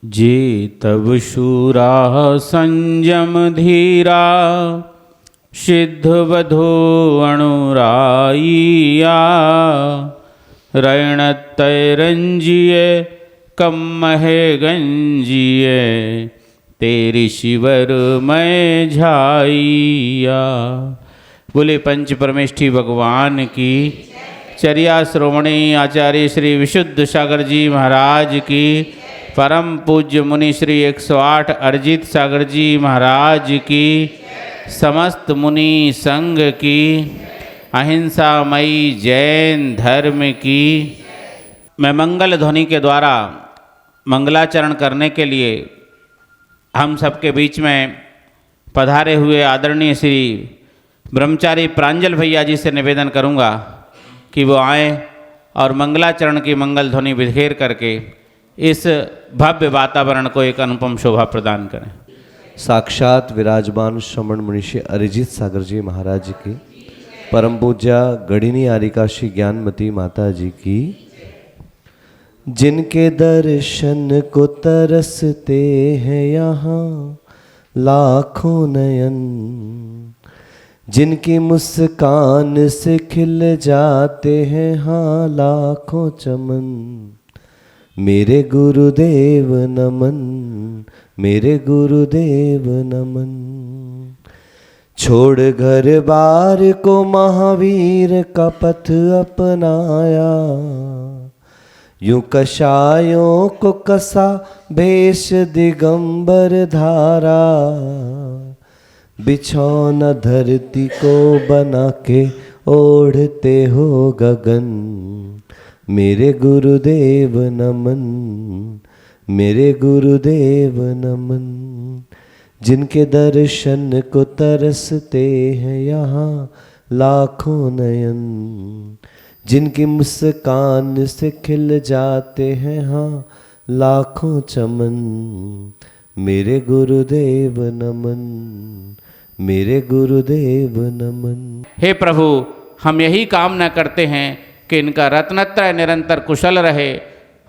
जे तब शूरा संयम धीरा सिद्धवधो अणुराइया रणतैरंजिए कम महे गंजिए तेरी शिवर मैं झाइया। बोले पंच परमेष्ठी भगवान की। चर्या श्रोमणी आचार्य श्री विशुद्ध सागर जी महाराज की। परम पूज्य मुनि श्री 108 अरिजीत सागर जी महाराज की। समस्त मुनि संघ की। अहिंसामयी जैन धर्म की। मैं मंगल ध्वनि के द्वारा मंगलाचरण करने के लिए हम सबके बीच में पधारे हुए आदरणीय श्री ब्रह्मचारी प्रांजल भैया जी से निवेदन करूंगा कि वो आए और मंगलाचरण की मंगल ध्वनि बिखेर करके इस भव्य वातावरण को एक अनुपम शोभा प्रदान करें। साक्षात विराजमान श्रमण मुनिषि अरिजीत सागर जी महाराज की, परम पूज्या गढ़िनी आरिकाशी ज्ञानमती माता जी की। जिनके दर्शन को तरसते हैं यहाँ लाखों नयन, जिनकी मुस्कान से खिल जाते हैं हाँ लाखों चमन। मेरे गुरुदेव नमन, मेरे गुरुदेव नमन। छोड़ घर बार को महावीर का पथ अपनाया, यूं कषायों को कसा भेष दिगंबर धारा। बिछौना धरती को बना के ओढ़ते हो गगन। मेरे गुरुदेव नमन, मेरे गुरुदेव नमन। जिनके दर्शन को तरसते हैं यहाँ लाखों नयन, जिनकी मुस्कान से खिल जाते हैं हाँ लाखों चमन। मेरे गुरुदेव नमन, मेरे गुरुदेव नमन। हे प्रभु, हम यही कामना करते हैं कि इनका रत्नत्रय निरंतर कुशल रहे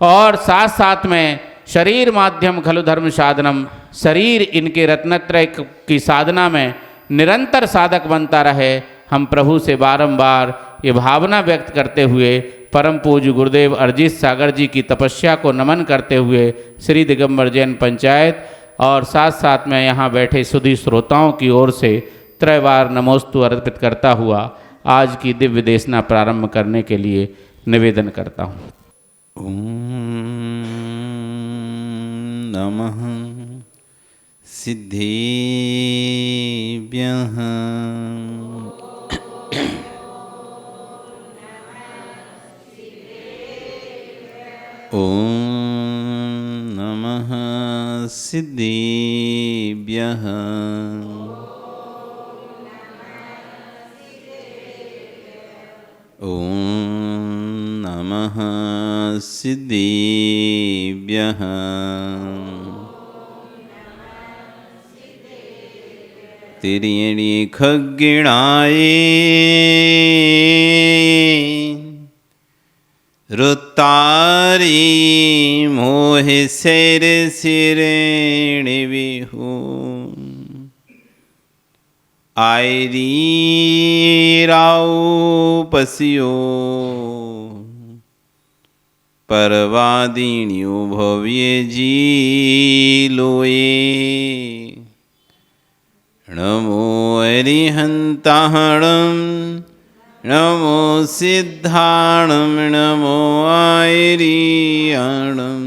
और साथ साथ में शरीर माध्यम खलु धर्म साधनम, शरीर इनके रत्नत्रय की साधना में निरंतर साधक बनता रहे। हम प्रभु से बारंबार ये भावना व्यक्त करते हुए परम पूज्य गुरुदेव अरिजीत सागर जी की तपस्या को नमन करते हुए श्री दिगंबर जैन पंचायत और साथ साथ में यहाँ बैठे सुधी श्रोताओं की ओर से त्रयवार नमोस्तु अर्पित करता हुआ आज की दिव्य देशना प्रारंभ करने के लिए निवेदन करता हूँ। ओम नमः सिद्धेभ्यः। ओम नमः सिद्धेभ्यः। ओम नमः सिद्धेभ्यः। तिर्यणि खग्गिणाये रुतारी मोहे सिर सिरेणि विहू। आयरी राव पसियो परवादिन्यो भव्य जी लोए। नमो अरिहंताणं नमो सिद्धाणं नमो आयरियाणं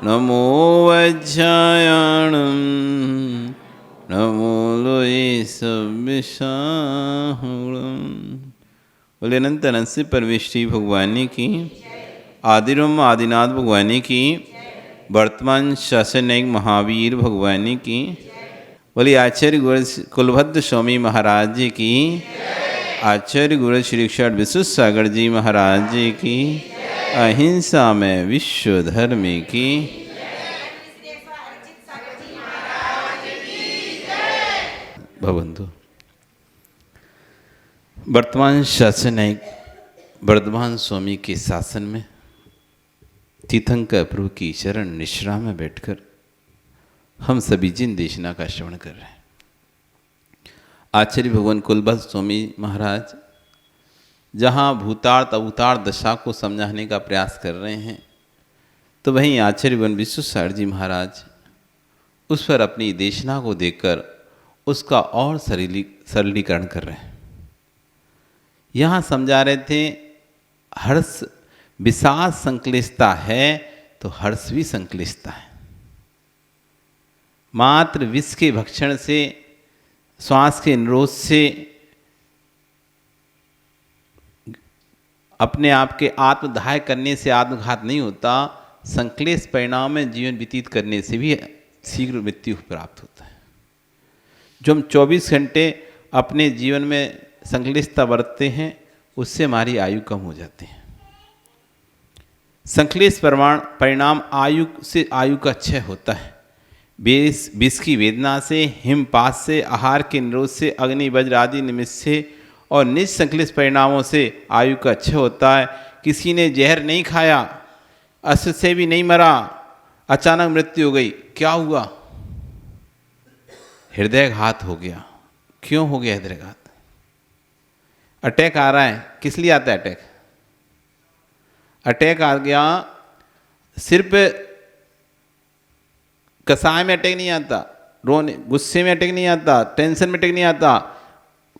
नमो वज्रायाणं नमो लोये सव्यसाहुणं। बोले अनंत अनंत परमेष्ठी भगवानी की, आदिरम आदिनाथ भगवानी की, वर्तमान शासन नायक महावीर भगवानी की। बोले आचार्य गुरु कुलभद्र स्वामी महाराज जी की, आचार्य गुरु श्री अक्षर विश्व सागर जी महाराज जी की, अहिंसा में विश्व धर्म की। भवन्तु। वर्तमान शासन नायक वर्धमान स्वामी के शासन में तीर्थंकर प्रभु की शरण निश्रा में बैठकर हम सभी जिन देशना का श्रवण कर रहे हैं। आचार्य भगवान कुलबल स्वामी महाराज जहाँ भूतार्थ अवतार दशा को समझाने का प्रयास कर रहे हैं, तो वहीं आचार्य भगवान विश्वेश्वर जी महाराज उस पर अपनी देशना को देखकर उसका और सरलीकरण कर रहे हैं। यहाँ समझा रहे थे हर्ष विषाद संक्लिष्टता है तो हर्ष भी संक्लिष्टता है। मात्र विष के भक्षण से, श्वास के निरोध से अपने आप के आत्मदाह करने से आत्मघात नहीं होता, संक्लेश परिणाम में जीवन व्यतीत करने से भी शीघ्र मृत्यु प्राप्त होता है। जो हम 24 घंटे अपने जीवन में संक्लिष्टता बरतते हैं, उससे हमारी आयु कम हो जाती है। संक्लेश परिणाम आयु से आयु का क्षय होता है। विष की वेदना से, हिमपात से, आहार के निरोध से, अग्नि वज्र आदि निमित्त से और निज संक्लिष्ट परिणामों से आयु का क्षय होता है। किसी ने जहर नहीं खाया, अश्व से भी नहीं मरा, अचानक मृत्यु हो गई, क्या हुआ? हृदयघात हो गया। क्यों हो गया हृदयघात? अटैक आ रहा है, किस लिए आता है अटैक? अटैक आ गया, सिर्फ कसाय में अटैक नहीं आता, रोने गुस्से में अटैक नहीं आता, टेंशन में अटैक नहीं आता,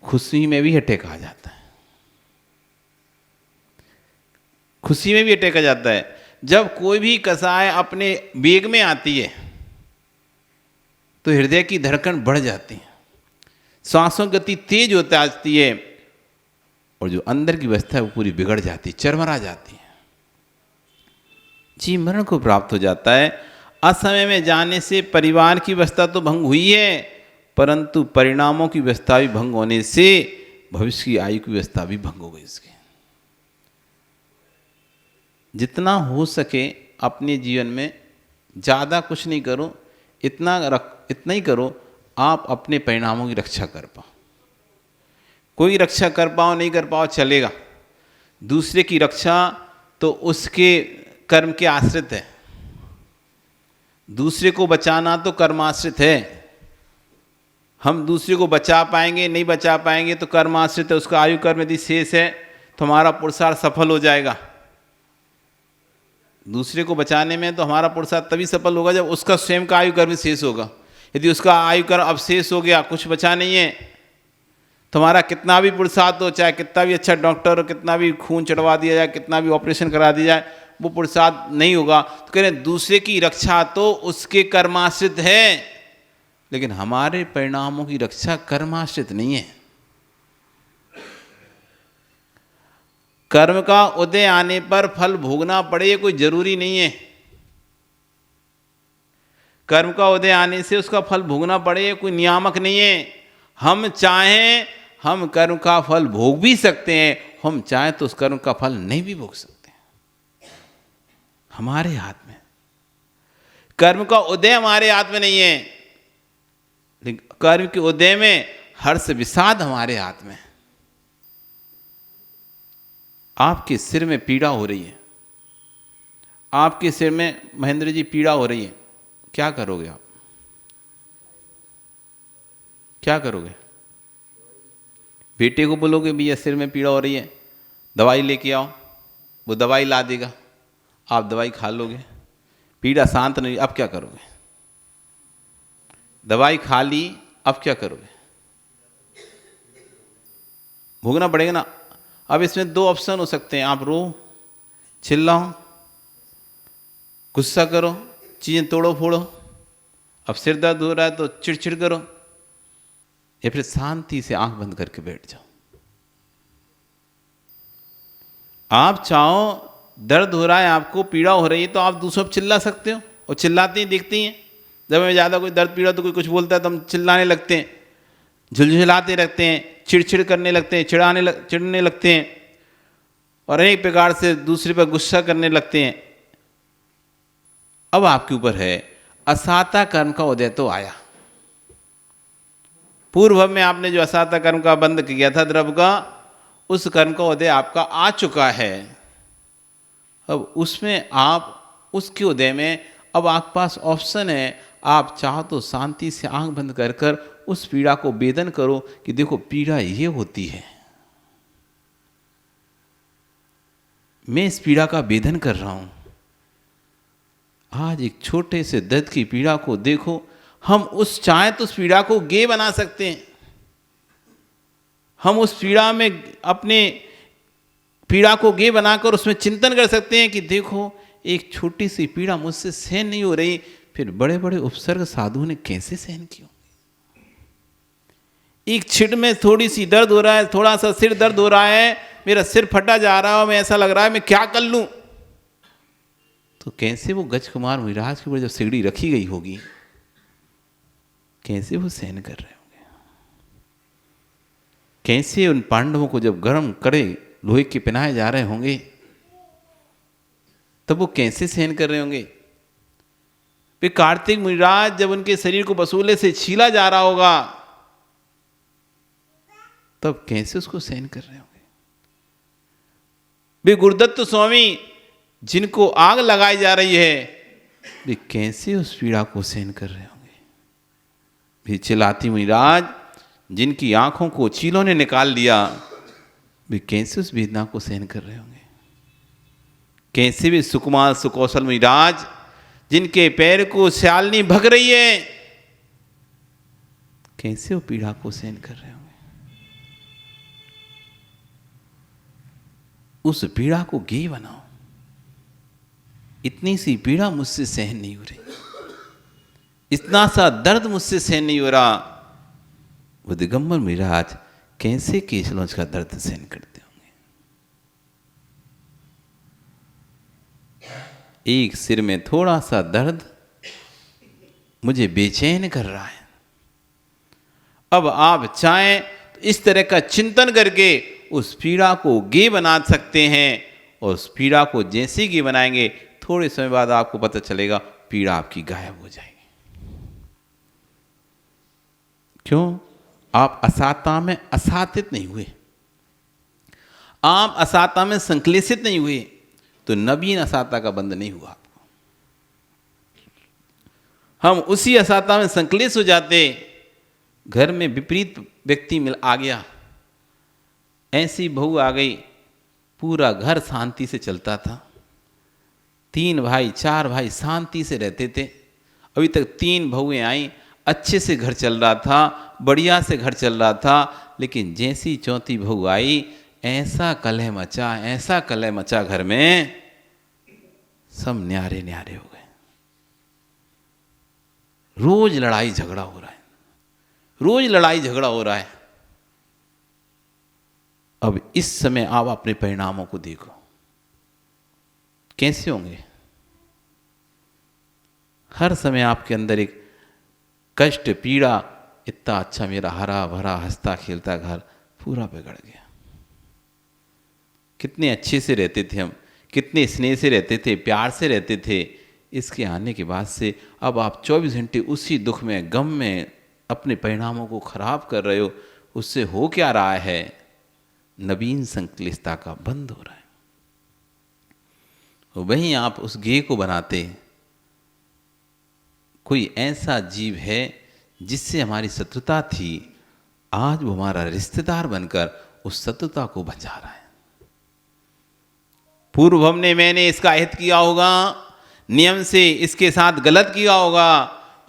खुशी में भी अटैक आ जाता है। खुशी में भी अटैक आ जाता है। जब कोई भी कसाय अपने वेग में आती है तो हृदय की धड़कन बढ़ जाती है, सांसों की गति तेज होता आती है और जो अंदर की अवस्था है वो पूरी बिगड़ जाती है, चरमरा जाती है, जी मरण को प्राप्त हो जाता है। असमय में जाने से परिवार की व्यवस्था तो भंग हुई है, परंतु परिणामों की व्यवस्था भी भंग होने से भविष्य की आयु की व्यवस्था भी भंग हो गई इसके। जितना हो सके अपने जीवन में ज़्यादा कुछ नहीं करो, इतना ही करो आप अपने परिणामों की रक्षा कर पाओ। कोई रक्षा कर पाओ नहीं कर पाओ चलेगा, दूसरे की रक्षा तो उसके कर्म के आश्रित है। दूसरे को बचाना तो कर्माश्रित है। हम दूसरे को बचा पाएंगे नहीं बचा पाएंगे तो कर्माश्रित है। उसका आयु कर्म यदि शेष है तो हमारा पुरुषार्थ सफल हो जाएगा। दूसरे को बचाने में तो हमारा पुरुषार्थ तभी सफल होगा जब उसका स्वयं का आयु कर्म शेष होगा। यदि उसका आयु कर्म अब शेष हो गया, कुछ बचा नहीं है, तो हमारा कितना भी पुरुषार्थ हो, चाहे कितना भी अच्छा डॉक्टर हो, कितना भी खून चढ़वा दिया जाए, कितना भी ऑपरेशन करा दिया जाए, वो पुरुषार्थ नहीं होगा। तो कह रहे हैं दूसरे की रक्षा तो उसके कर्माश्रित है, लेकिन हमारे परिणामों की रक्षा कर्माश्रित नहीं है। कर्म का उदय आने पर फल भोगना पड़े ये कोई जरूरी नहीं है। कर्म का उदय आने से उसका फल भोगना पड़े ये कोई नियामक नहीं है। हम चाहें हम कर्म का फल भोग भी सकते हैं, हम चाहें तो उस कर्म का फल नहीं भी भोग सकते। हमारे हाथ में कर्म का उदय हमारे हाथ में नहीं है, लेकिन कर्म के उदय में हर्ष विषाद हमारे हाथ में। आपके सिर में पीड़ा हो रही है, आपके सिर में महेंद्र जी पीड़ा हो रही है, क्या करोगे आप? क्या करोगे? बेटे को बोलोगे भैया सिर में पीड़ा हो रही है, दवाई लेके आओ, वो दवाई ला देगा, आप दवाई खा लोगे, पीड़ा शांत नहीं। अब क्या करोगे? दवाई खा ली, अब क्या करोगे? भोगना पड़ेगा ना। अब इसमें दो ऑप्शन हो सकते हैं, आप रो, चिल्लाओ, गुस्सा करो, चीज़ें तोड़ो फोड़ो। अब सिर दर्द हो रहा है तो चिड़चिड़ करो, या फिर शांति से आंख बंद करके बैठ जाओ। आप चाहो, दर्द हो रहा है, आपको पीड़ा हो रही है, तो आप दूसरों पर चिल्ला सकते हो, और चिल्लाते ही दिखती हैं। जब हमें ज़्यादा कोई दर्द पीड़ा तो कोई कुछ बोलता है तो हम चिल्लाने लगते हैं, झुलझुलाते रहते हैं, चिड़चिड़ करने लगते हैं, चिढ़ने लगते हैं, और अनेक प्रकार से दूसरे पर गुस्सा करने लगते हैं। अब आपके ऊपर है, असाता कर्म का उदय तो आया। पूर्व में आपने जो असाता कर्म का बंध किया था द्रव्य का, उस कर्म का उदय आपका आ चुका है। अब उसमें आप उसके उदय में अब आपके पास ऑप्शन है, आप चाहो तो शांति से आंख बंद कर कर उस पीड़ा को वेदन करो कि देखो पीड़ा ये होती है, मैं इस पीड़ा का वेदन कर रहा हूं। आज एक छोटे से दर्द की पीड़ा को देखो, हम उस चाहे तो उस पीड़ा को गे बना सकते हैं, हम उस पीड़ा में अपने पीड़ा को गे बनाकर उसमें चिंतन कर सकते हैं कि देखो एक छोटी सी पीड़ा मुझसे सहन नहीं हो रही, फिर बड़े बड़े उपसर्ग साधुओं ने कैसे सहन किया। एक छिट में थोड़ी सी दर्द हो रहा है, थोड़ा सा सिर दर्द हो रहा है, मेरा सिर फटा जा रहा है, मैं ऐसा लग रहा है मैं क्या कर लूं, तो कैसे वो गज कुमार मुनिराज के ऊपर जब सिगड़ी रखी गई होगी, कैसे वो सहन कर रहे होंगे। कैसे उन पांडवों को जब गर्म कड़े लोहे के पहनाए जा रहे होंगे, तब वो कैसे सहन कर रहे होंगे। फिर कार्तिक मुनिराज जब उनके शरीर को बसूले से छीला जा रहा होगा, तब कैसे उसको सहन कर रहे होंगे। वे गुरुदत्त स्वामी जिनको आग लगाई जा रही है, वे कैसे उस पीड़ा को सहन कर रहे होंगे। वे चिल्लाती मुनिराज जिनकी आंखों को चीलों ने निकाल लिया, वे कैसे उस वेदना को सहन कर रहे होंगे। कैसे वे सुकुमार सुकौशल मुनिराज जिनके पैर को श्यालनी भग रही है, कैसे वो पीड़ा को सहन कर रहे होंगे। उस पीड़ा को गे बनाओ, इतनी सी पीड़ा मुझसे सहन नहीं हो रही, इतना सा दर्द मुझसे सहन नहीं हो रहा। वो दिगंबर मुनिराज कैसे केशलोंज का दर्द सहन करते होंगे। एक सिर में थोड़ा सा दर्द मुझे बेचैन कर रहा है। अब आप चाहें तो इस तरह का चिंतन करके उस पीड़ा को गे बना सकते हैं, और उस पीड़ा को जैसे गे बनाएंगे थोड़े समय बाद आपको पता चलेगा पीड़ा आपकी गायब हो जाएगी। क्यों? आप असाता में असातित नहीं हुए, आप असाता में संक्लेशित नहीं हुए, तो नवीन असाता का बंध नहीं हुआ आपको। हम उसी असाता में संक्लेश हो जाते, घर में विपरीत व्यक्ति मिल आ गया, ऐसी बहू आ गई, पूरा घर शांति से चलता था, 3 भाई 4 भाई शांति से रहते थे, अभी तक 3 बहुएं आई, अच्छे से घर चल रहा था, बढ़िया से घर चल रहा था, लेकिन जैसी चौथी बहू आई ऐसा कलह मचा, ऐसा कलह मचा घर में, सब न्यारे न्यारे हो गए। रोज लड़ाई झगड़ा हो रहा है, रोज लड़ाई झगड़ा हो रहा है। अब इस समय आप अपने परिणामों को देखो कैसे होंगे। हर समय आपके अंदर एक कष्ट, पीड़ा, इतना अच्छा मेरा हरा भरा हंसता खेलता घर पूरा बिगड़ गया। कितने अच्छे से रहते थे हम, कितने स्नेह से रहते थे, प्यार से रहते थे, इसके आने के बाद से अब आप 24 घंटे उसी दुख में, गम में अपने परिणामों को खराब कर रहे हो। उससे हो क्या रहा है? नवीन संक्लिष्टता का बंद हो रहा है। वहीं आप उस गेय को बनाते, कोई ऐसा जीव है जिससे हमारी शत्रुता थी, आज वो हमारा रिश्तेदार बनकर उस शत्रुता को बचा रहा है। पूर्व हमने मैंने इसका हित किया होगा, नियम से इसके साथ गलत किया होगा,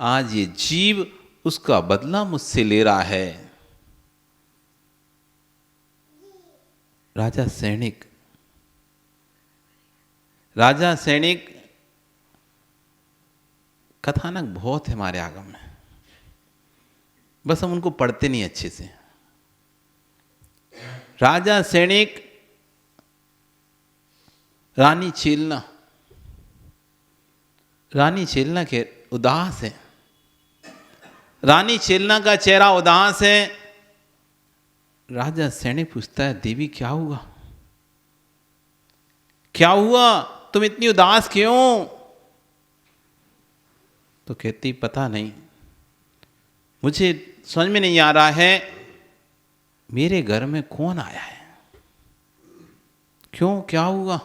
आज ये जीव उसका बदला मुझसे ले रहा है। राजा सैनिक कथानक बहुत है हमारे आगम में, बस हम उनको पढ़ते नहीं अच्छे से। राजा सैनिक, रानी छेलना के उदास है, रानी छेलना का चेहरा उदास है। राजा सैनिक पूछता है, देवी क्या हुआ, क्या हुआ, तुम इतनी उदास क्यों? तो कहती पता नहीं, मुझे समझ में नहीं आ रहा है मेरे घर में कौन आया है, क्यों, क्या हुआ?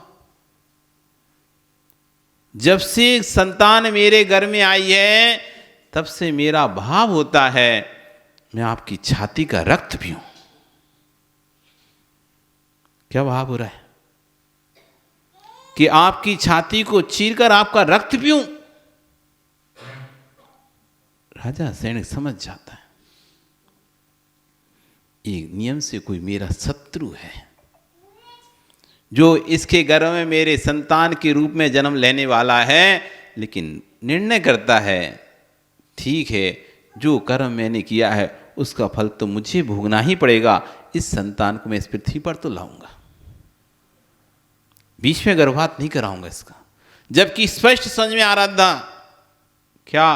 जब से संतान मेरे घर में आई है तब से मेरा भाव होता है मैं आपकी छाती का रक्त पीऊं। क्या भाव हो रहा है कि आपकी छाती को चीरकर आपका रक्त पीऊं? राजा सैनिक समझ जाता है ये नियम से कोई मेरा शत्रु है जो इसके गर्भ में मेरे संतान के रूप में जन्म लेने वाला है, लेकिन निर्णय करता है ठीक है जो कर्म मैंने किया है उसका फल तो मुझे भोगना ही पड़ेगा, इस संतान को मैं इस पृथ्वी पर तो लाऊंगा, बीच में गर्भपात नहीं कराऊंगा इसका। जबकि स्पष्ट समझ में आ रहा था क्या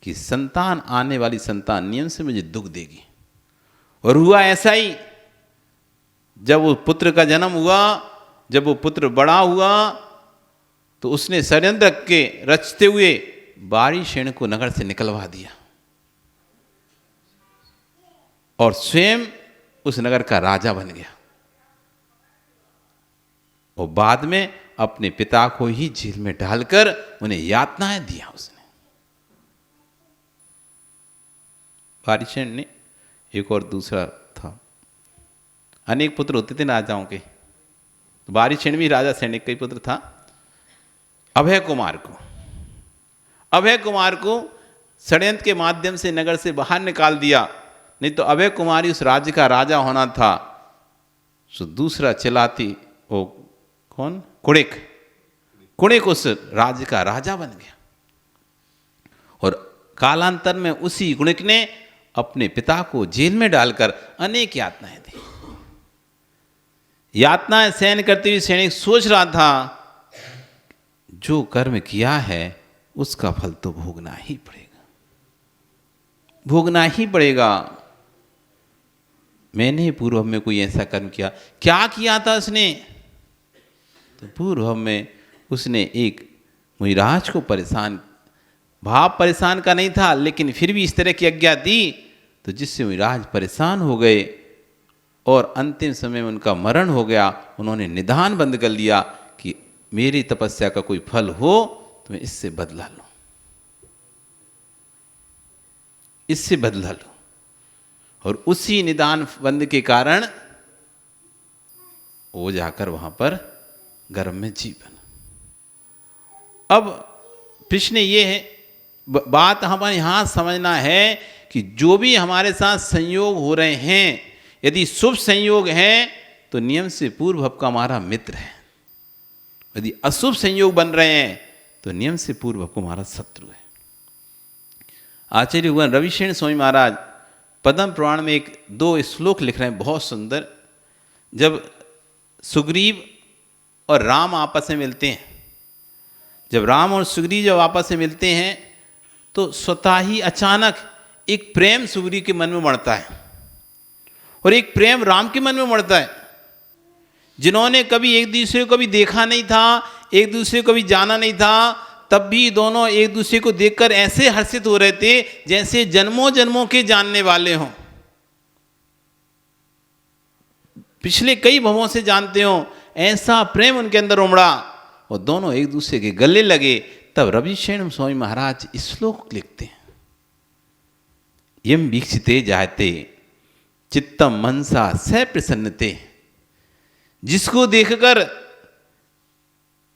कि संतान, आने वाली संतान नियम से मुझे दुख देगी। और हुआ ऐसा ही, जब वो पुत्र का जन्म हुआ, जब वो पुत्र बड़ा हुआ तो उसने षड्यंत्र के रचते हुए बारीशेन को नगर से निकलवा दिया और स्वयं उस नगर का राजा बन गया और बाद में अपने पिता को ही जेल में डालकर उन्हें यातनाएं दिया उसने। बारीशेन ने एक और दूसरा था, अनेक पुत्र होते थे राजाओं के, तो बारीशेन भी राजा सैनिक का ही पुत्र था। अभय कुमार को षड्यंत्र के माध्यम से नगर से बाहर निकाल दिया, नहीं तो अभय कुमार ही उस राज्य का राजा होना था। सो दूसरा चिलाती वो कौन, कुणिक उस राज्य का राजा बन गया और कालांतर में उसी कुणिक ने अपने पिता को जेल में डालकर अनेक यातनाएं दी। यातनाएं सहन करते हुए सैनिक सोच रहा था जो कर्म किया है उसका फल तो भोगना ही पड़ेगा। मैंने पूर्व में कोई ऐसा कर्म किया, क्या किया था उसने? तो पूर्व में उसने एक मुनिराज को परेशान का नहीं था, लेकिन फिर भी इस तरह की आज्ञा दी तो जिससे मुनिराज परेशान हो गए और अंतिम समय में उनका मरण हो गया। उन्होंने निधान बंद कर लिया कि मेरी तपस्या का कोई फल हो तो मैं इससे बदला लूं। और उसी निदान बंद के कारण वो जाकर वहां पर गर्भ में जीवन। अब प्रश्न ये है, बात हमारे यहां समझना है कि जो भी हमारे साथ संयोग हो रहे हैं, यदि शुभ संयोग है तो नियम से पूर्व भाव का हमारा मित्र है, यदि अशुभ संयोग बन रहे हैं तो नियम से पूर्व भाव को हमारा शत्रु है। आचार्य भगवान रविशेन स्वामी महाराज पद्म पुराण में एक दो श्लोक लिख रहे हैं बहुत सुंदर। जब सुग्रीव और राम आपस में मिलते हैं, जब राम और सुग्रीव जब आपस में मिलते हैं तो स्वतः ही अचानक एक प्रेम सुग्रीव के मन में बढ़ता है और एक प्रेम राम के मन में बढ़ता है। जिन्होंने कभी एक दूसरे को कभी देखा नहीं था, एक दूसरे को कभी जाना नहीं था, तब भी दोनों एक दूसरे को देखकर ऐसे हर्षित हो रहे थे जैसे जन्मों जन्मों के जानने वाले हों, पिछले कई भवों से जानते हो। ऐसा प्रेम उनके अंदर उमड़ा और दोनों एक दूसरे के गले लगे। तब रविशेन स्वामी महाराज श्लोक लिखते हैं, यम वीक्षिते जायते चित्तम मनसा स प्रसन्नते। जिसको देखकर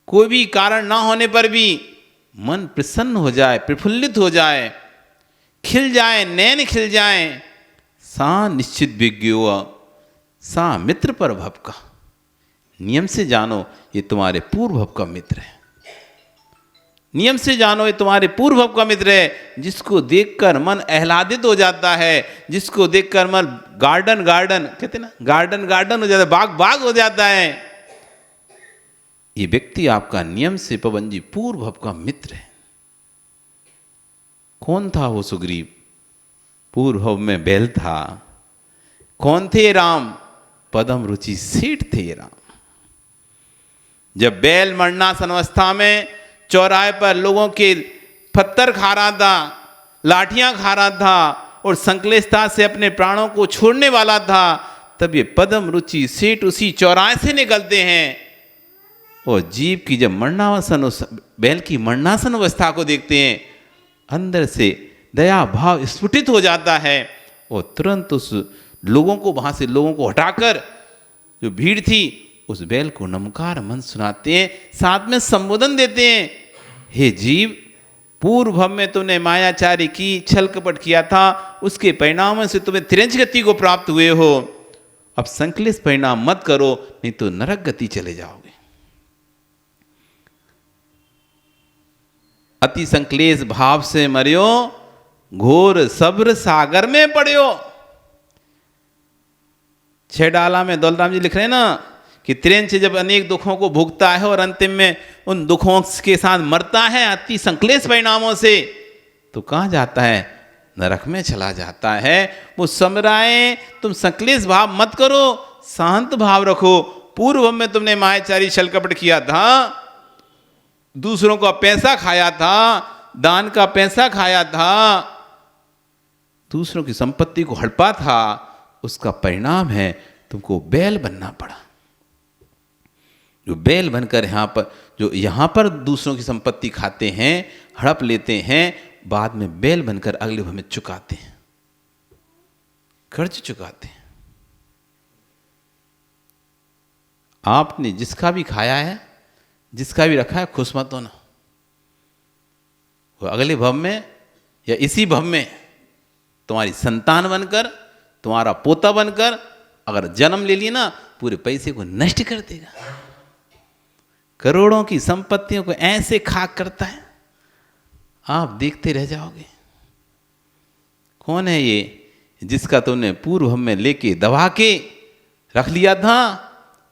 कोई भी कारण ना होने पर भी मन प्रसन्न हो जाए, प्रफुल्लित हो जाए, खिल जाए, नैन खिल जाए, सा निश्चित विज्ञो सा मित्र पर भव का। नियम से जानो ये तुम्हारे पूर्व भव का मित्र है। नियम से जानो ये तुम्हारे पूर्व भव का मित्र है, जिसको देखकर मन आह्लादित हो जाता है, जिसको देखकर मन गार्डन कहते ना, गार्डन हो जाता है, बाग हो जाता है। ये व्यक्ति आपका नियम से पवन जी पूर्व भव का मित्र है। कौन था वो सुग्रीव? पूर्व भव में बैल था। कौन थे राम? पदम रुचि सेठ थे राम। जब बैल मरणासन अवस्था में चौराहे पर लोगों के पत्थर खा रहा था, लाठियां खा रहा था और संकलेशता से अपने प्राणों को छोड़ने वाला था, तब ये पदम रुचि सेठ उसी चौराहे से निकलते हैं और जीव की जब मरणासन, उस बैल की मरणासन अवस्था को देखते हैं, अंदर से दया भाव स्फुटित हो जाता है और तुरंत उस लोगों को, वहां से लोगों को हटाकर, जो भीड़ थी, उस बैल को नमकार मन सुनाते हैं, साथ में संबोधन देते हैं, हे जीव, पूर्व भव में तुमने मायाचारी की, छल कपट किया था, उसके परिणाम से तुम्हें तिरंज गति को प्राप्त हुए हो। अब संकलित परिणाम मत करो, नहीं तो नरक गति चले जाओगे। अति संकलेश भाव से मरियो, घोर सब्र सागर में पड़ियो। 6 डाला में दौलराम जी लिख रहे हैं ना कि त्रिंच जब अनेक दुखों को भोगता है और अंतिम में उन दुखों के साथ मरता है अति संकलेश परिणामों से, तो कहां जाता है? नरक में चला जाता है। वो समराए, तुम संकलेश भाव मत करो, शांत भाव रखो। पूर्व में तुमने मायाचारी छल कपट किया था, दूसरों का पैसा खाया था, दान का पैसा खाया था, दूसरों की संपत्ति को हड़पा था, उसका परिणाम है तुमको बैल बनना पड़ा। जो बैल बनकर यहाँ पर दूसरों की संपत्ति खाते हैं, हड़प लेते हैं, बाद में बैल बनकर अगले भव में चुकाते हैं, कर्ज चुकाते हैं। आपने जिसका भी खाया है, जिसका भी रखा है, खुश मत होना। वो अगले भव में या इसी भव में तुम्हारी संतान बनकर, तुम्हारा पोता बनकर अगर जन्म ले लिया ना, पूरे पैसे को नष्ट कर देगा। करोड़ों की संपत्तियों को ऐसे खाक करता है, आप देखते रह जाओगे। कौन है ये जिसका तुमने पूर्व में लेके दबा के रख लिया था,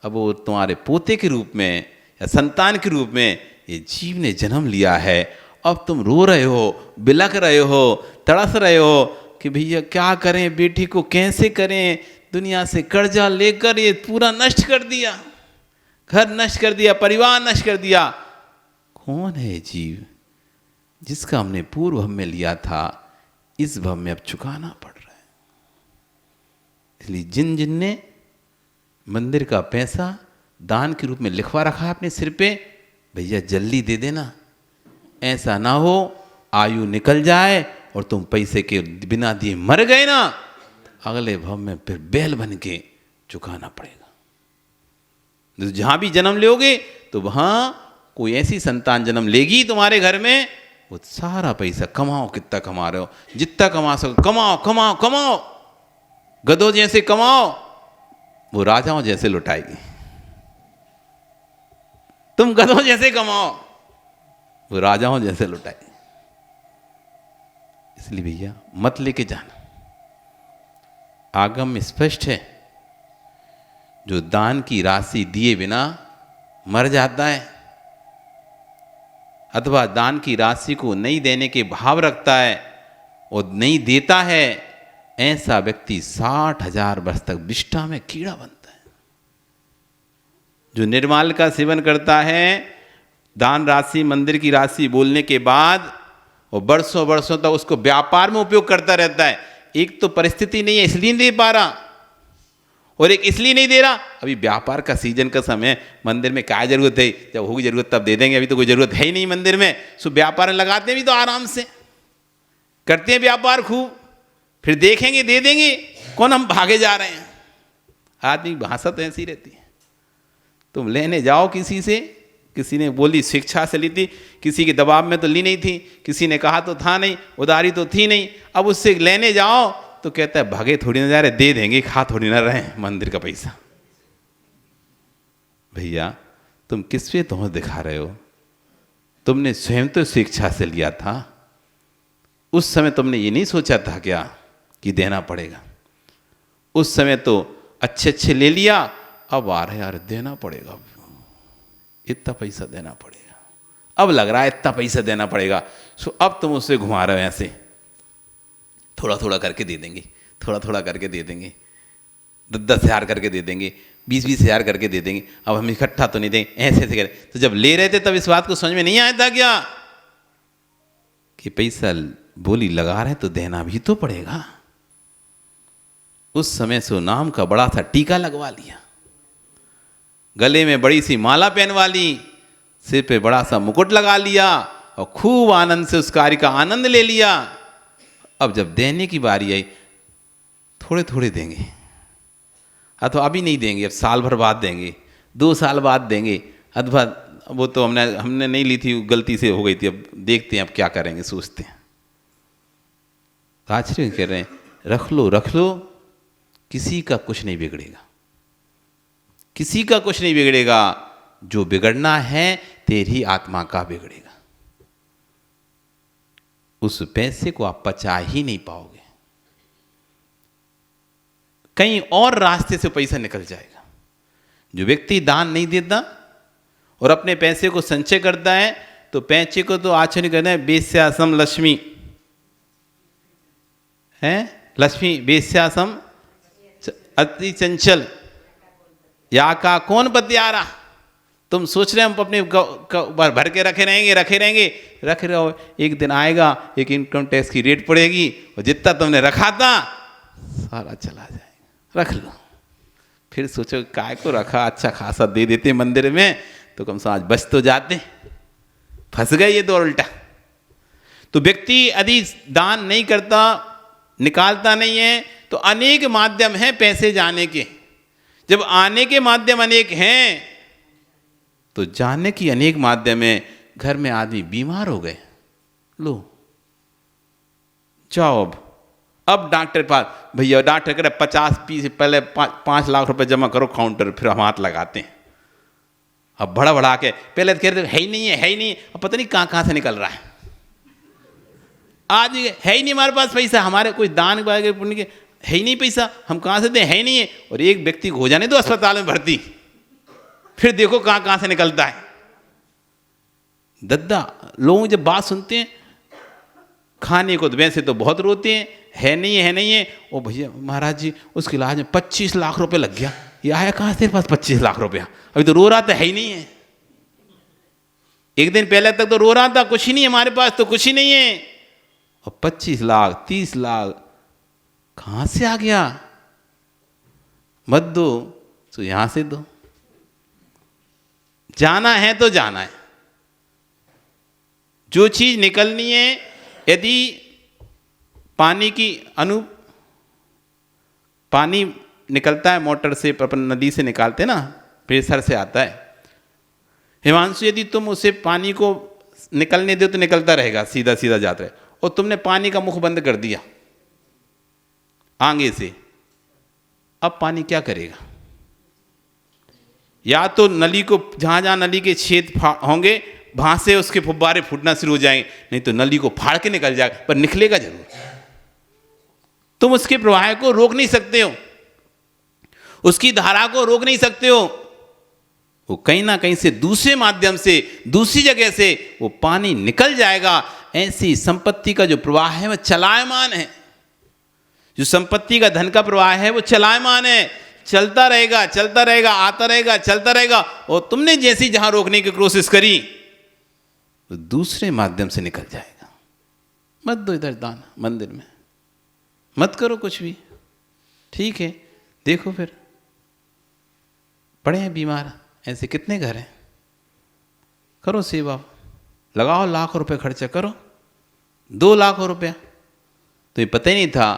अब वो तुम्हारे पोते के रूप में या संतान के रूप में ये जीव ने जन्म लिया है। अब तुम रो रहे हो, बिलख रहे हो, तड़स रहे हो कि भैया क्या करें, बेटी को कैसे करें, दुनिया से कर्जा लेकर ये पूरा नष्ट कर दिया, घर नष्ट कर दिया, परिवार नष्ट कर दिया। कौन है जीव जिसका हमने पूर्व भव में लिया था, इस भव में अब चुकाना पड़ रहा है। इसलिए जिन जिन ने मंदिर का पैसा दान के रूप में लिखवा रखा है अपने सिर पे, भैया जल्दी दे देना, ऐसा ना हो आयु निकल जाए और तुम पैसे के बिना दिए मर गए ना, अगले भव में फिर बैल बन के चुकाना पड़ेगा। जहां भी जन्म लोगे तो वहां कोई ऐसी संतान जन्म लेगी तुम्हारे घर में, वो सारा पैसा कमाओ, कितना कमा रहे हो, जितना कमा सको कमाओ कमाओ कमाओ, गधों जैसे कमाओ, वो राजाओं जैसे लुटाएगी। तुम गधों जैसे कमाओ, वो राजाओं जैसे लुटाएगी। इसलिए भैया मत लेके जाना। आगम में स्पष्ट है, जो दान की राशि दिए बिना मर जाता है अथवा दान की राशि को नहीं देने के भाव रखता है और नहीं देता है, ऐसा व्यक्ति 60,000 वर्ष तक विष्ठा में कीड़ा बनता है। जो निर्माल का सेवन करता है, दान राशि मंदिर की राशि बोलने के बाद वो वर्षों वर्षों तक उसको व्यापार में उपयोग करता रहता है। एक तो परिस्थिति नहीं है इसलिए नहीं दे पा रहा, और एक इसलिए नहीं दे रहा अभी व्यापार का सीजन का समय, मंदिर में क्या जरूरत है, जब होगी जरूरत तब दे देंगे, अभी तो कोई जरूरत है ही नहीं मंदिर में। सो व्यापार लगाते हैं भी तो आराम से करते हैं व्यापार खूब, फिर देखेंगे दे देंगे, कौन हम भागे जा रहे हैं। आदमी भाषा तो ऐसी रहती है। तुम लेने जाओ किसी से, किसी ने बोली शिक्षा से ली थी, किसी के दबाव में तो ली नहीं थी, किसी ने कहा तो था नहीं, उधारी तो थी नहीं, अब उससे लेने जाओ तो कहता है भागे थोड़ी ना जा रहे, दे देंगे, खा थोड़ी ना रहे मंदिर का पैसा। भैया तुम किस पे तोहमत दिखा रहे हो? तुमने स्वयं तो शिक्षा से लिया था, उस समय तुमने ये नहीं सोचा था क्या कि देना पड़ेगा? उस समय तो अच्छे अच्छे ले लिया, अब आ रहे यार देना पड़ेगा, इतना पैसा देना पड़ेगा, अब लग रहा है इतना पैसा देना पड़ेगा। सो अब तुम उससे घुमा रहे हो ऐसे, थोड़ा थोड़ा करके दे देंगे, थोड़ा थोड़ा करके दे देंगे, 10,000 करके दे देंगे, 20,000 करके दे देंगे, अब हम इकट्ठा तो नहीं देंगे, ऐसे ऐसे करें। तो जब ले रहे थे तब इस बात को समझ में नहीं आया था क्या कि पैसा बोली लगा रहे तो देना भी तो पड़ेगा? उस समय सो नाम का बड़ा सा टीका लगवा लिया, गले में बड़ी सी माला पहनवा ली, सिर पे बड़ा सा मुकुट लगा लिया और खूब आनंद से उस कार्य का आनंद ले लिया। अब जब देने की बारी आई, थोड़े थोड़े देंगे, अथवा अभी नहीं देंगे, अब साल भर बाद देंगे, 2 साल बाद देंगे, अथवा वो तो हमने नहीं ली थी, गलती से हो गई थी, अब देखते हैं अब क्या करेंगे, सोचते हैं। आश्चर्य कह रहे हैं, रख लो, किसी का कुछ नहीं बिगड़ेगा, किसी का कुछ नहीं बिगड़ेगा। जो बिगड़ना है तेरी आत्मा का बिगड़ेगा। उस पैसे को आप पचा ही नहीं पाओगे, कहीं और रास्ते से पैसा निकल जाएगा। जो व्यक्ति दान नहीं देता और अपने पैसे को संचय करता है, तो पैसे को तो आचरण करना है, बेस्यासम लक्ष्मी है, लक्ष्मी बेस्यासम अति चंचल या का कौन पतियारा। तुम सोच रहे हम अपने भर के रखे रहेंगे, रख रहे हो, एक दिन आएगा, एक इनकम टैक्स की रेट पड़ेगी और जितना तुमने रखा था सारा चला जाएगा। रख लो, फिर सोचो काय को रखा, अच्छा खासा दे देते मंदिर में तो कम से आज बच तो जाते, फंस गए ये तो उल्टा। तो व्यक्ति यदि दान नहीं करता, निकालता नहीं है, तो अनेक माध्यम हैं पैसे जाने के। जब आने के माध्यम अनेक हैं तो जाने की अनेक माध्यम है। घर में आदमी बीमार हो गए, लो जाओ अब डॉक्टर पास, भैया डॉक्टर कह रहे 50 पहले 5 लाख रुपए जमा करो काउंटर, फिर हम हाथ लगाते हैं। अब बढ़ा के पहले तो कह रहे है ही नहीं है, अब पता नहीं कहाँ से निकल रहा है। आज है ही नहीं हमारे पास पैसा, हमारे कोई दान पुण्य के है ही नहीं पैसा, हम कहाँ से दें, है ही नहीं है। और एक व्यक्ति को हो जाने दो अस्पताल में भर्ती, फिर देखो कहाँ से निकलता है। दद्दा लोग जब बात सुनते हैं, खाने को तो वैसे तो बहुत रोते हैं, है नहीं है। ओ भैया महाराज जी उसके इलाज में 25 लाख रुपए लग गया, ये आया कहाँ से तेरे पास 25 लाख रुपया, अभी तो रो रहा था है ही नहीं है। एक दिन पहले तक तो रो रहा था कुछ ही नहीं हमारे पास, तो कुछ ही नहीं है, और 25 लाख 30 लाख कहाँ से आ गया। मत दो तो यहां से दो, जाना है तो जाना है। जो चीज निकलनी है, यदि पानी की पानी निकलता है मोटर से, अपन नदी से निकालते ना, प्रेशर से आता है। हिमांशु यदि तुम उसे पानी को निकलने दो तो निकलता रहेगा, सीधा सीधा जाता है, और तुमने पानी का मुख बंद कर दिया आगे से, अब पानी क्या करेगा। या तो नली को जहां जहां नली के छेद होंगे वहां से उसके फुब्बारे फूटना शुरू हो जाएंगे, नहीं तो नली को फाड़ के निकल जाएगा, पर निकलेगा जरूर। तुम उसके प्रवाह को रोक नहीं सकते हो, उसकी धारा को रोक नहीं सकते हो। वो कहीं ना कहीं से दूसरे माध्यम से, दूसरी जगह से वो पानी निकल जाएगा। ऐसी संपत्ति का जो प्रवाह है वह चलायमान है। जो संपत्ति का धन का प्रवाह है वो चलायमान है, चलता रहेगा, आता रहेगा, चलता रहेगा। और तुमने जैसी जहां रोकने की कोशिश करी तो दूसरे माध्यम से निकल जाएगा। मत दो इधर दान, मंदिर में मत करो कुछ भी, ठीक है। देखो फिर पड़े हैं बीमार, ऐसे कितने घर हैं। करो सेवा, लगाओ लाख रुपए खर्चा करो, 2 लाख रुपया। तो ये पता ही नहीं था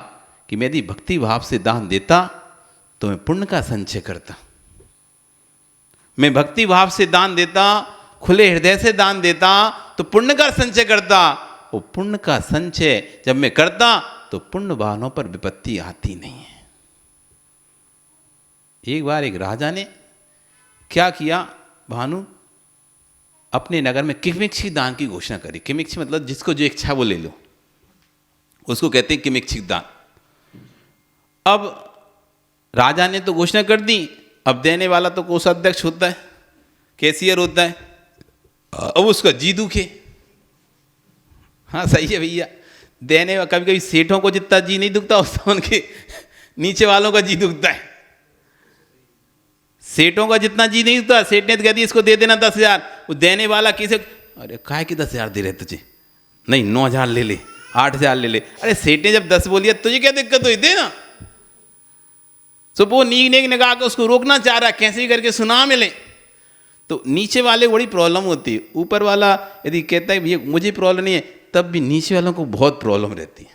कि मैं यदि भक्ति भाव से दान देता तो मैं पुण्य का संचय करता। मैं भक्ति भाव से दान देता, खुले हृदय से दान देता तो पुण्य का संचय करता। वो पुण्य का संचय जब मैं करता तो पुण्य वालों पर विपत्ति आती नहीं है। एक बार एक राजा ने क्या किया, भानु अपने नगर में किमिक्षी दान की घोषणा करी। किमिक्षी मतलब जिसको जो इच्छा वो ले लो, उसको कहते हैं किमिक्षी दान। अब राजा ने तो घोषणा कर दी, अब देने वाला तो कोषाध्यक्ष होता है, कैशियर होता है, अब उसका जी दुखे। हाँ सही है भैया, देने कभी कभी सेठों को जितना जी नहीं दुखता उसका उनके नीचे वालों का जी दुखता है। सेठों का जितना जी नहीं दुखता, सेठ ने तो कह दिया इसको दे देना 10,000, वो देने वाला किसे, अरे काय की 10,000 दे रहे तुझे, नहीं 9,000 ले ले, 8,000 ले ले। अरे सेठ ने जब 10 बोलिया तुझे क्या दिक्कत हुई, दे ना। तो वो नीक निगाह के उसको रोकना चाह रहा, कैसे करके सुना मिले। तो नीचे वाले को बड़ी प्रॉब्लम होती है, ऊपर वाला यदि कहता है भैया मुझे प्रॉब्लम नहीं है, तब भी नीचे वालों को बहुत प्रॉब्लम रहती है।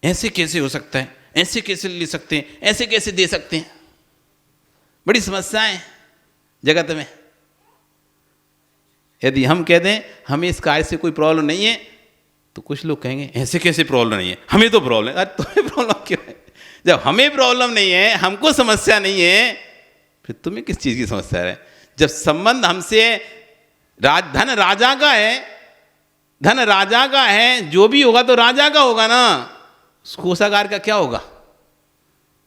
ऐसे कैसे हो सकता है, ऐसे कैसे ले सकते हैं, ऐसे कैसे दे सकते हैं, बड़ी समस्याएं जगत में। यदि हम कह दें हमें इस कार्य से कोई प्रॉब्लम नहीं है, तो कुछ लोग कहेंगे ऐसे कैसे प्रॉब्लम नहीं है, हमें तो प्रॉब्लम है। अरे तुम्हें प्रॉब्लम क्यों है? जब हमें प्रॉब्लम नहीं है, हमको समस्या नहीं है, फिर तुम्हें किस चीज़ की समस्या है? जब संबंध हमसे धन राजा का है, धन राजा का है, जो भी होगा तो राजा का होगा ना, उस कोषागार का क्या होगा?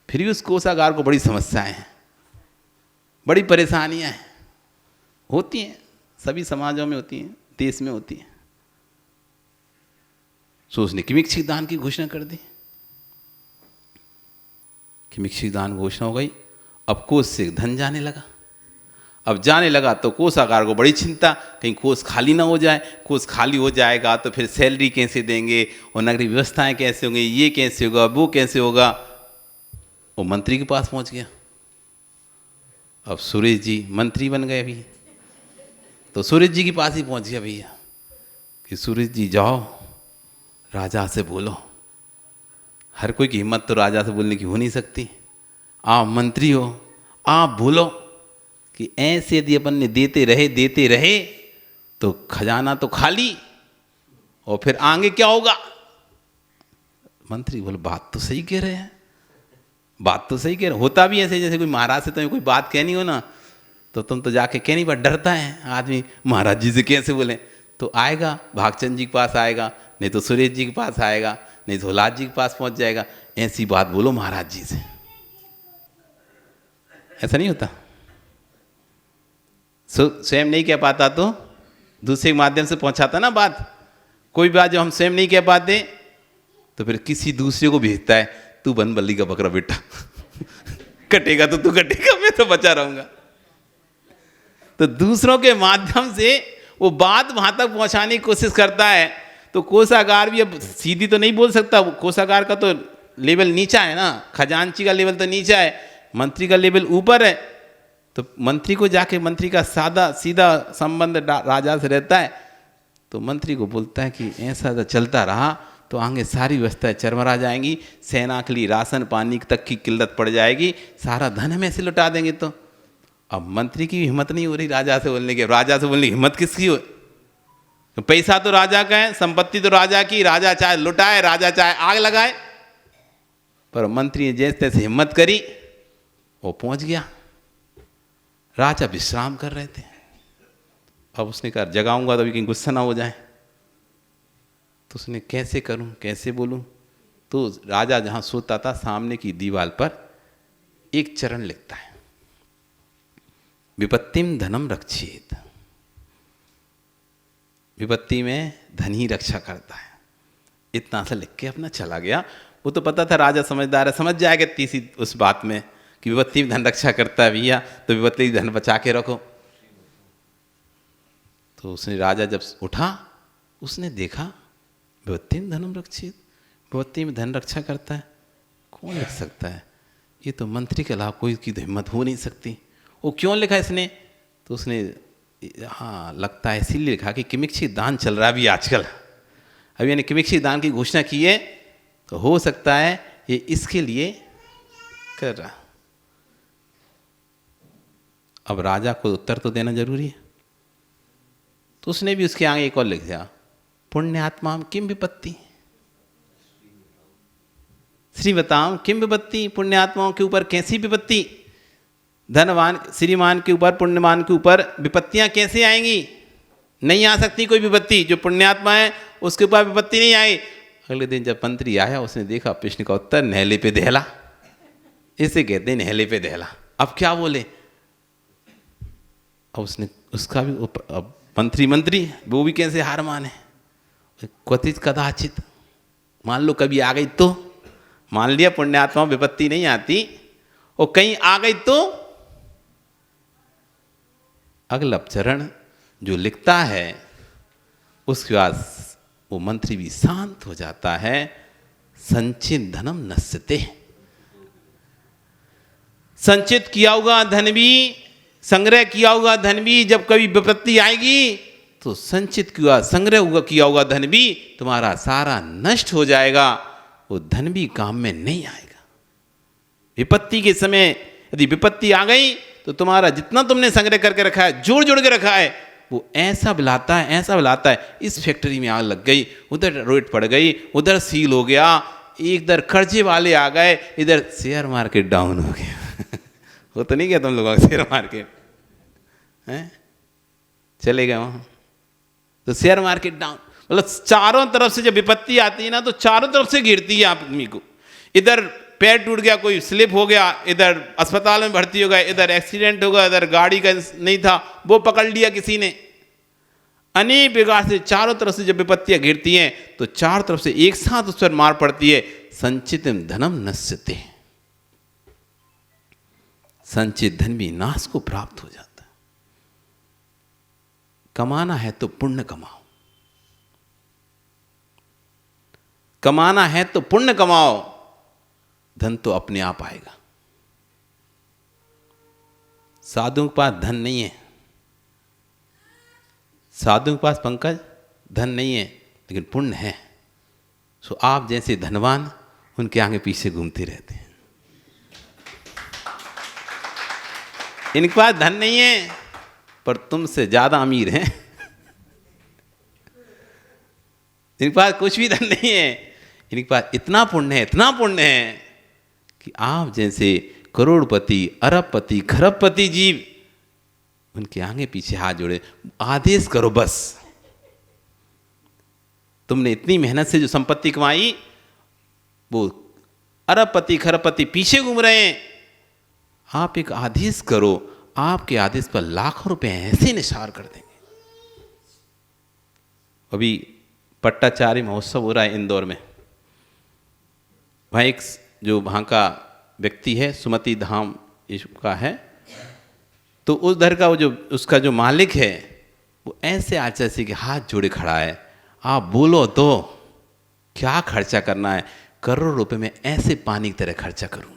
फिर भी उस कोषागार को बड़ी समस्याएं हैं, बड़ी परेशानियां हैं, होती हैं, सभी समाजों में होती हैं, देश में होती हैं। सो उसने किमिक्षिक दान की घोषणा कर दी। किमिक्षिक दान घोषणा हो गई। अब कोष से धन जाने लगा। अब जाने लगा तो कोषागार को बड़ी चिंता, कहीं कोष खाली ना हो जाए। कोष खाली हो जाएगा तो फिर सैलरी कैसे देंगे, और नगरीय व्यवस्थाएं कैसे होंगी, ये कैसे होगा, वो कैसे होगा। वो मंत्री के पास पहुंच गया। अब सुरेश जी मंत्री बन गए अभी, तो सुरेश जी के पास ही पहुंच गया भैया कि सुरेश जी जाओ राजा से बोलो। हर कोई की हिम्मत तो राजा से बोलने की हो नहीं सकती। आप मंत्री हो, आप बोलो कि ऐसे यदि अपन ने देते रहे तो खजाना तो खाली, और फिर आगे क्या होगा। मंत्री बोले बात तो सही कह रहे हैं, बात तो सही कह रहे। होता भी ऐसे जैसे कोई महाराज से तुम्हें कोई बात कहनी हो ना, तो तुम तो जाके कहनी, पर डरता है आदमी महाराज जी से कैसे बोले। तो आएगा भागचंद जी के पास आएगा, नहीं तो सुरेश जी के पास आएगा, नहीं तो लाल जी के पास पहुंच जाएगा, ऐसी बात बोलो महाराज जी से। ऐसा नहीं होता। स्वयं नहीं कह पाता तो दूसरे के माध्यम से पहुंचाता ना बात। कोई बात जो हम स्वयं नहीं कह पाते तो फिर किसी दूसरे को भेजता है, तू बन बल्ली का बकरा बेटा कटेगा तो तू कटेगा, मैं तो बचा रहूंगा। तो दूसरों के माध्यम से वो बात वहां तक पहुंचाने की कोशिश करता है। तो कोषागार भी अब सीधी तो नहीं बोल सकता, कोषागार का तो लेवल नीचा है ना, खजांची का लेवल तो नीचा है, मंत्री का लेवल ऊपर है। तो मंत्री को जाके, मंत्री का सीधा संबंध राजा से रहता है, तो मंत्री को बोलता है कि ऐसा चलता रहा तो आगे सारी व्यवस्थाएं चरमरा जाएंगी, सेना के लिए राशन पानी तक की किल्लत पड़ जाएगी, सारा धन हम ऐसे लुटा देंगे। तो अब मंत्री की हिम्मत नहीं हो रही राजा से बोलने की। राजा से बोलने की हिम्मत किसकी हो? तो पैसा तो राजा का है, संपत्ति तो राजा की, राजा चाहे लुटाए, राजा चाहे आग लगाए। पर मंत्री ने जैसे तैसे हिम्मत करी, वो पहुंच गया। राजा विश्राम कर रहे थे। अब उसने कहा जगाऊंगा तो अभी कहीं गुस्सा ना हो जाए। तो उसने कैसे करूं, कैसे बोलूं। तो राजा जहां सोता था सामने की दीवार पर एक चरण लिखता है, विपत्तिम धनम रक्षेत। विपत्ति में धन ही रक्षा करता है। इतना सा लिख के अपना चला गया। वो तो पता था राजा समझदार है, समझ जाएगा तीसरी उस बात में कि विपत्ति में धन रक्षा करता है भैया, तो विपत्ति धन बचा के रखो। तो उसने, राजा जब उठा उसने देखा विपत्ति में धनम रक्षित, विपत्ति में धन रक्षा करता है, कौन लिख सकता है? ये तो मंत्री के अलावा कोई की हिम्मत हो नहीं सकती। वो क्यों लिखा इसने? तो उसने, हाँ लगता है इसीलिए लिखा कि किमिक्षिक दान चल रहा है अभी आजकल। अभी यानी किमिक्षिक दान की घोषणा की है, तो हो सकता है ये इसके लिए कर रहा। अब राजा को उत्तर तो देना जरूरी है। तो उसने भी उसके आगे एक और लिख दिया, पुण्यात्मा किम विपत्ति। श्रीमताम किम विपत्ति, पुण्यात्माओं के ऊपर कैसी विपत्ति? धनवान श्रीमान के ऊपर, पुण्यमान के ऊपर विपत्तियां कैसे आएंगी? नहीं आ सकती कोई विपत्ति। जो पुण्यात्मा है उसके ऊपर विपत्ति नहीं आई। अगले दिन जब मंत्री आया, उसने देखा प्रश्न का उत्तर नहले पे दहला। इसे कहते हैं नहले पे दहला। अब क्या बोले? अब उसने उसका भी, अब मंत्री वो भी कैसे हार माने। क्वचित कदाचित, मान लो कभी आ गई तो, मान लिया पुण्यात्मा विपत्ति नहीं आती, और कहीं आ गई तो अगला चरण जो लिखता है उसके बाद वो मंत्री भी शांत हो जाता है। संचित धनम नश्यते, संचित किया हुआ धन भी संग्रह किया हुआ धन भी जब कभी विपत्ति आएगी तो संचित किया संग्रह हुआ किया हुआ धन भी तुम्हारा सारा नष्ट हो जाएगा, वो धन भी काम में नहीं आएगा। विपत्ति के समय यदि विपत्ति आ गई तो तुम्हारा जितना तुमने संग्रह करके रखा है, जोड़ जोड़ के रखा है, वो ऐसा बिलाता है, ऐसा बिलाता है। इस फैक्ट्री में आग लग गई, उधर रेट पड़ गई, उधर सील हो गया, इधर कर्जे वाले आ गए, इधर शेयर मार्केट डाउन हो गया। वो तो नहीं क्या तुम लोगों का शेयर मार्केट है, चले गए वहाँ तो शेयर मार्केट डाउन। मतलब चारों तरफ से जब विपत्ति आती है ना तो चारों तरफ से गिरती है आदमी को। इधर पैर टूट गया, कोई स्लिप हो गया, इधर अस्पताल में भर्ती हो गए, इधर एक्सीडेंट हो गया, इधर गाड़ी का नहीं था वो पकड़ लिया किसी ने। अनेक प्रकार से चारों तरफ से जब विपत्तियां गिरती हैं तो चारों तरफ से एक साथ उस पर मार पड़ती है। संचित धनम नश्यते, संचित धन भी नाश को प्राप्त हो जाता है। कमाना है तो पुण्य कमाओ, कमाना है तो पुण्य कमाओ, धन तो अपने आप आएगा। साधुओं के पास धन नहीं है, साधुओं के पास पंकज धन नहीं है, लेकिन पुण्य है। सो आप जैसे धनवान उनके आगे पीछे घूमते रहते हैं। इनके पास धन नहीं है पर तुमसे ज्यादा अमीर हैं। इनके पास कुछ भी धन नहीं है, इनके पास इतना पुण्य है, इतना पुण्य है कि आप जैसे करोड़पति, अरबपति, खरबपति जीव उनके आगे पीछे हाथ जोड़े, आदेश करो बस। तुमने इतनी मेहनत से जो संपत्ति कमाई, वो अरबपति खरबपति पीछे घूम रहे हैं, आप एक आदेश करो, आपके आदेश पर लाखों रुपए ऐसे निसार कर देंगे। अभी पट्टाचारी महोत्सव हो रहा है इंदौर में। वहाँ एक जो वहाँ का व्यक्ति है, सुमति धाम का है, तो उधर का वो जो उसका जो मालिक है वो ऐसे आचार्य के हाथ जोड़े खड़ा है, आप बोलो तो क्या खर्चा करना है, करोड़ रुपए में ऐसे पानी की तरह खर्चा करूंगा।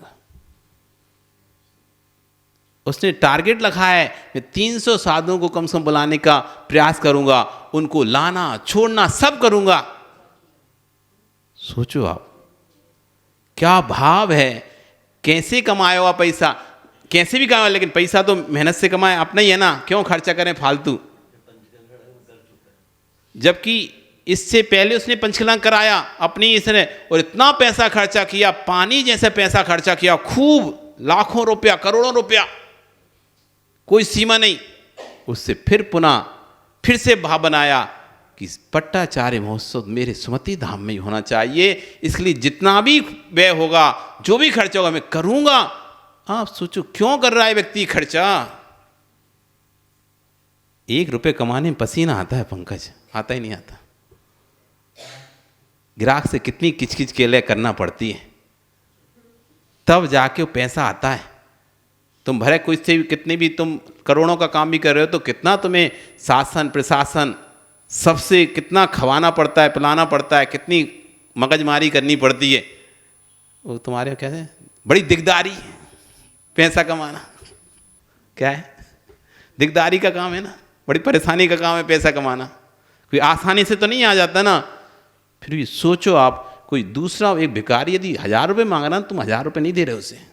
उसने टारगेट रखा है, मैं 300 साधुओं को कम से कम बुलाने का प्रयास करूंगा, उनको लाना छोड़ना सब करूंगा। सोचो आप क्या भाव है, कैसे कमाया हुआ पैसा, कैसे भी कमाया, लेकिन पैसा तो मेहनत से कमाया अपना ही है ना, क्यों खर्चा करें फालतू। जबकि इससे पहले उसने पंचकलांग कराया अपनी इसने, और इतना पैसा खर्चा किया, पानी जैसा पैसा खर्चा किया, खूब लाखों रुपया, करोड़ों रुपया, कोई सीमा नहीं। उससे फिर पुनः फिर से भाव बनाया कि पट्टाचार्य महोत्सव मेरे सुमति धाम में ही होना चाहिए, इसलिए जितना भी व्यय होगा, जो भी खर्चा होगा मैं करूंगा। आप सोचो क्यों कर रहा है व्यक्ति खर्चा। 1 रुपये कमाने में पसीना आता है पंकज, आता ही नहीं आता। ग्राहक से कितनी किचकिच के लिए करना पड़ती है, तब जाके वो पैसा आता है। तुम भरे कुछ से कितने भी तुम करोड़ों का काम भी कर रहे हो तो कितना तुम्हें शासन प्रशासन सबसे कितना खवाना पड़ता है, पिलाना पड़ता है, कितनी मगजमारी करनी पड़ती है। वो तुम्हारे क्या है, बड़ी दिकदारी पैसा कमाना। क्या है, दिकदारी का काम है ना, बड़ी परेशानी का काम है पैसा कमाना, कोई आसानी से तो नहीं आ जाता ना। फिर भी सोचो आप, कोई दूसरा एक भिखारी यदि 1000 रुपये मांग रहा, तुम 1000 रुपये नहीं दे रहे उसे।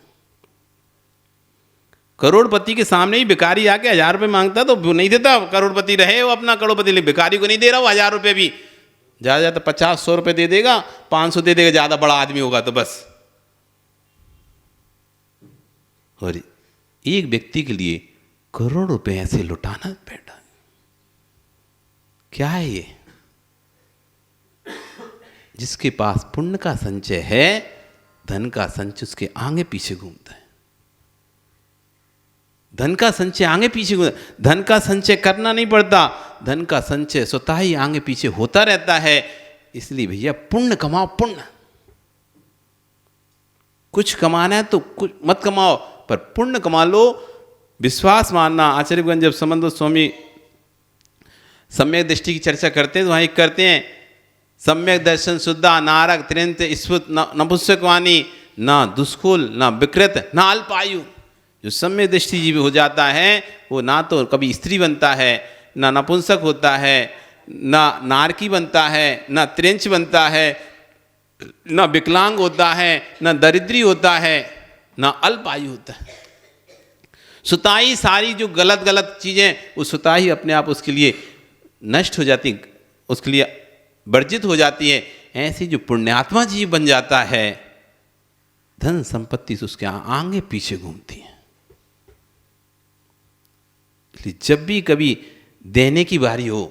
करोड़पति के सामने ही भिखारी आके 1000 रुपये मांगता तो वो नहीं देता, करोड़पति रहे वो अपना करोड़पति, लेकिन भिखारी को नहीं दे रहा वो 1000 रुपये भी, ज़्यादा ज़्यादा 50-100 रुपये दे देगा, 500 दे देगा, ज़्यादा बड़ा आदमी होगा तो बस। और एक व्यक्ति के लिए करोड़ रुपए ऐसे लुटाना बैठा, क्या है ये। जिसके पास पुण्य का संचय है, धन का संचय उसके आगे पीछे घूमता है। धन का संचय आगे पीछे घूमता, धन का संचय करना नहीं पड़ता, धन का संचय स्वतः ही आगे पीछे होता रहता है। इसलिए भैया पुण्य कमाओ, पुण्य। कुछ कमाना है तो कुछ मत कमाओ, पर पुण्य कमा लो। विश्वास मानना, आचार्यगण जब संबंध स्वामी सम्यक दृष्टि की चर्चा करते हैं तो वहाँ एक करते हैं, सम्यक दर्शन शुद्धा नारक त्रिंत स्फुत नपुंसक वाणी, ना दुष्कुल ना विकृत ना अल्पायु। जो सम्यक दृष्टि जीव हो जाता है वो ना तो कभी स्त्री बनता है, ना नपुंसक होता है, ना नारकी बनता है, ना त्रेंच बनता है, ना विकलांग होता है, ना दरिद्री होता है, ना अल्पायु होता है। सुताई सारी जो गलत गलत चीज़ें, वो सुताई अपने आप उसके लिए नष्ट हो जाती, उसके लिए वर्जित हो जाती है। ऐसी जो पुण्यात्मा जीव बन जाता है, धन संपत्ति से उसके आगे पीछे घूमती है। इसलिए जब भी कभी देने की बारी हो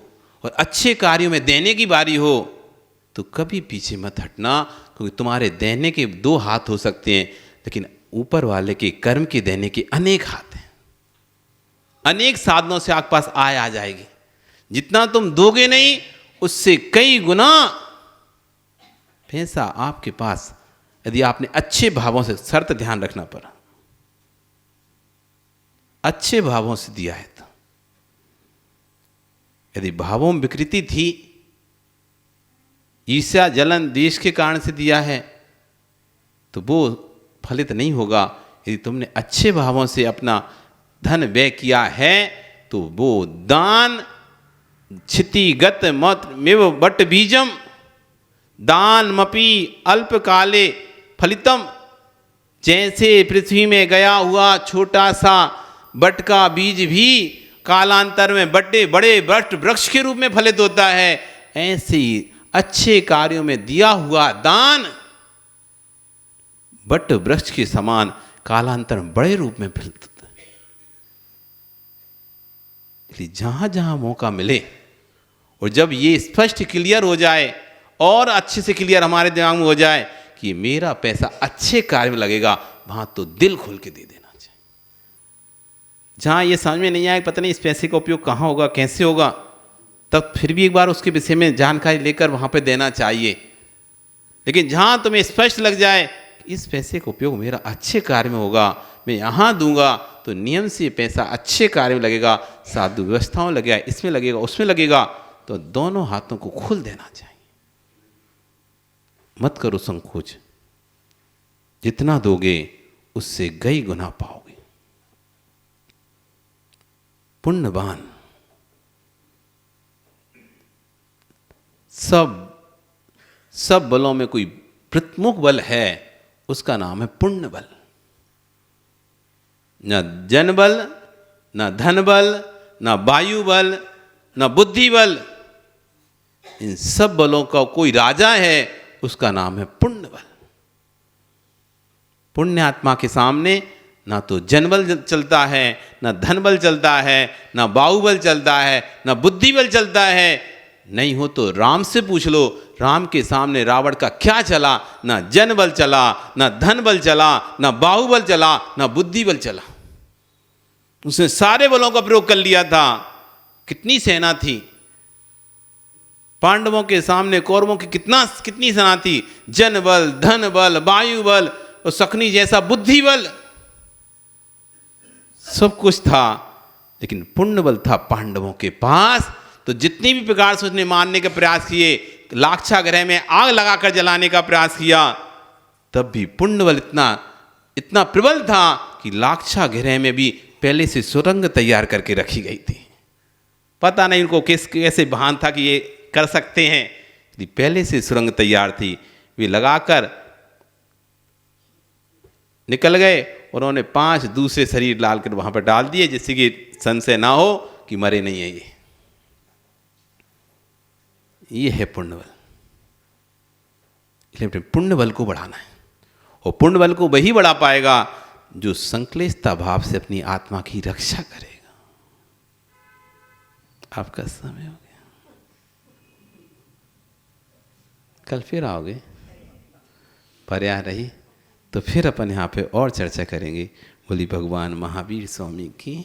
और अच्छे कार्यों में देने की बारी हो तो कभी पीछे मत हटना, क्योंकि तुम्हारे देने के 2 हाथ हो सकते हैं, लेकिन ऊपर वाले के कर्म के देने के अनेक हाथ हैं। अनेक साधनों से आपके पास आय आ जाएगी। जितना तुम दोगे नहीं, उससे कई गुना पैसा आपके पास, यदि आपने अच्छे भावों से, शर्त ध्यान रखना पड़ा, अच्छे भावों से दिया है तो। यदि भावों में विकृति थी, ईर्ष्या जलन द्वेष के कारण से दिया है, तो वो फलित नहीं होगा। यदि तुमने अच्छे भावों से अपना धन व्यय किया है तो वो दान क्षितिगत मत मेव बट बीजम दानमपि अल्पकाले फलितम। जैसे पृथ्वी में गया हुआ छोटा सा बट का बीज भी कालांतर में बड़े बड़े बट वृक्ष के रूप में फलित होता है, ऐसे ही अच्छे कार्यों में दिया हुआ दान बट वृक्ष के समान कालांतर में बड़े रूप में फलित होता है। इसलिए जहां जहां मौका मिले, और जब ये स्पष्ट क्लियर हो जाए और अच्छे से क्लियर हमारे दिमाग में हो जाए कि मेरा पैसा अच्छे कार्य में लगेगा, वहां तो दिल खोल के दे देना चाहिए। जहां ये समझ में नहीं आए पता नहीं इस पैसे का उपयोग कहाँ होगा, कैसे होगा, तब फिर भी एक बार उसके विषय में जानकारी लेकर वहां पे देना चाहिए। लेकिन जहां तुम्हें स्पष्ट लग जाए इस पैसे का उपयोग मेरा अच्छे कार्य में होगा, मैं यहाँ दूंगा तो नियम से पैसा अच्छे कार्य में लगेगा, साधु व्यवस्थाओं लगेगा, इसमें लगेगा, उसमें लगेगा, तो दोनों हाथों को खुल देना चाहिए। मत करो संकोच, जितना दोगे उससे कई गुना पाओगे। पुण्यवान सब बलों में कोई प्रमुख बल है, उसका नाम है पुण्य बल। न जन बल, न धन बल, न वायु बल, न बुद्धि बल, इन सब बलों का कोई राजा है, उसका नाम है पुण्य बल। पुण्य आत्मा के सामने ना तो जन बल चलता है, न धन बल चलता है, न वायु बल चलता है, न बुद्धि बल चलता है। नहीं हो तो राम से पूछ लो, राम के सामने रावण का क्या चला? ना जन बल चला, ना धन बल चला, ना बाहुबल चला, ना बुद्धि बल चला। उसने सारे बलों का प्रयोग कर लिया था। कितनी सेना थी पांडवों के सामने, कौरवों की कितनी सेना थी, जन बल, धन बल, वायु बल और शकुनी जैसा बुद्धि बल, सब कुछ था। लेकिन पुण्य बल था पांडवों के पास। तो जितनी भी प्रकार से उसने मारने का प्रयास किए, लाक्षागृह में आग लगाकर जलाने का प्रयास किया, तब भी पुण्य बल इतना प्रबल था कि लाक्षागृह में भी पहले से सुरंग तैयार करके रखी गई थी। पता नहीं उनको कैसे भान था कि ये कर सकते हैं, पहले से सुरंग तैयार थी। वे लगाकर निकल गए और उन्होंने 5 दूसरे शरीर डालकर वहां पर डाल दिए, जिससे कि संशय ना हो कि मरे नहीं है ये है पुण्य बल। इसलिए पुण्य बल को बढ़ाना है, और पुण्य बल को वही बढ़ा पाएगा जो संक्लेशता भाव से अपनी आत्मा की रक्षा करेगा। आपका समय हो गया, कल फिर आओगे, पर्याय रही तो फिर अपन यहाँ पे और चर्चा करेंगे। बोली भगवान महावीर स्वामी की।